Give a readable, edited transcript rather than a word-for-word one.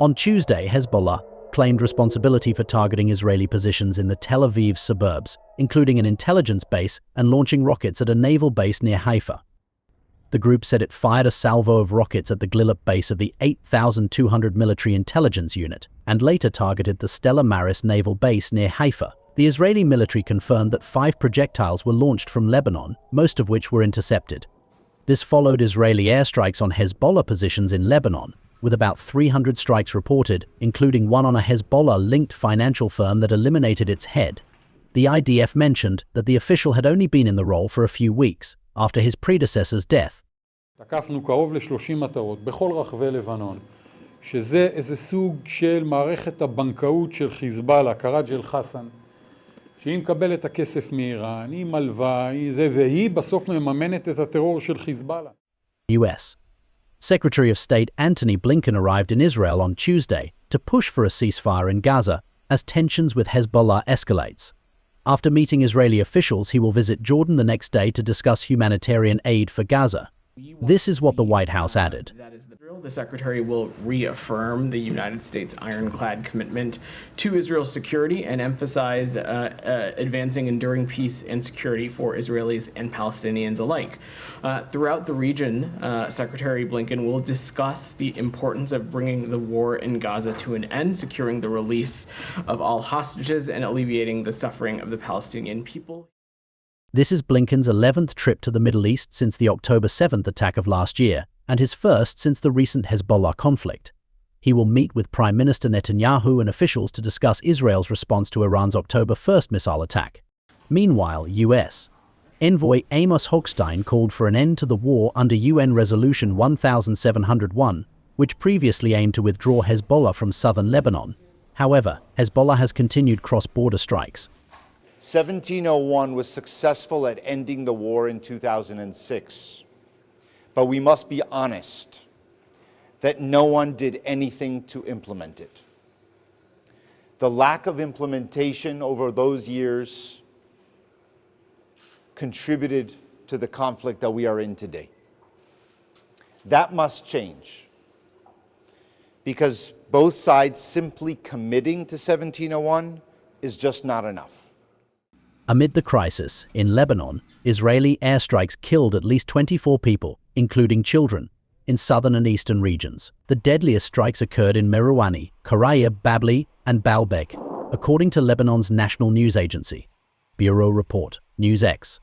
On Tuesday, Hezbollah claimed responsibility for targeting Israeli positions in the Tel Aviv suburbs, including an intelligence base and launching rockets at a naval base near Haifa. The group said it fired a salvo of rockets at the Glilop base of the 8,200 Military Intelligence Unit and later targeted the Stella Maris naval base near Haifa. The Israeli military confirmed that 5 projectiles were launched from Lebanon, most of which were intercepted. This followed Israeli airstrikes on Hezbollah positions in Lebanon, with about 300 strikes reported, including one on a Hezbollah-linked financial firm that eliminated its head. The IDF mentioned that the official had only been in the role for a few weeks, after his predecessor's death. תקפנו קרוב ל-30 מטרות בכל רחבי לבנון, שזה איזה סוג של מערכת הבנקאות של חיזבאללה, קראג' אל חסן, שהיא מקבלת הכסף מאיראן, היא מלווה, והיא בסוף מממנת את הטרור של חיזבאללה. U.S. Secretary of State Antony Blinken arrived in Israel on Tuesday to push for a ceasefire in Gaza as tensions with Hezbollah escalates. After meeting Israeli officials, he will visit Jordan the next day to discuss humanitarian aid for Gaza. This is what the White House added. The Secretary will reaffirm the United States' ironclad commitment to Israel's security and emphasize advancing enduring peace and security for Israelis and Palestinians alike. Throughout the region, Secretary Blinken will discuss the importance of bringing the war in Gaza to an end, securing the release of all hostages, and alleviating the suffering of the Palestinian people. This is Blinken's 11th trip to the Middle East since the October 7th attack of last year, and his first since the recent Hezbollah conflict. He will meet with Prime Minister Netanyahu and officials to discuss Israel's response to Iran's October 1st missile attack. Meanwhile, U.S. Envoy Amos Hochstein called for an end to the war under UN Resolution 1701, which previously aimed to withdraw Hezbollah from southern Lebanon. However, Hezbollah has continued cross-border strikes. 1701 was successful at ending the war in 2006. But we must be honest that no one did anything to implement it. The lack of implementation over those years contributed to the conflict that we are in today. That must change, because both sides simply committing to 1701 is just not enough. Amid the crisis in Lebanon, Israeli airstrikes killed at least 24 people, including children, in southern and eastern regions. The deadliest strikes occurred in Merouani, Karaya, Babli, and Baalbek, according to Lebanon's national news agency. Bureau Report, NewsX.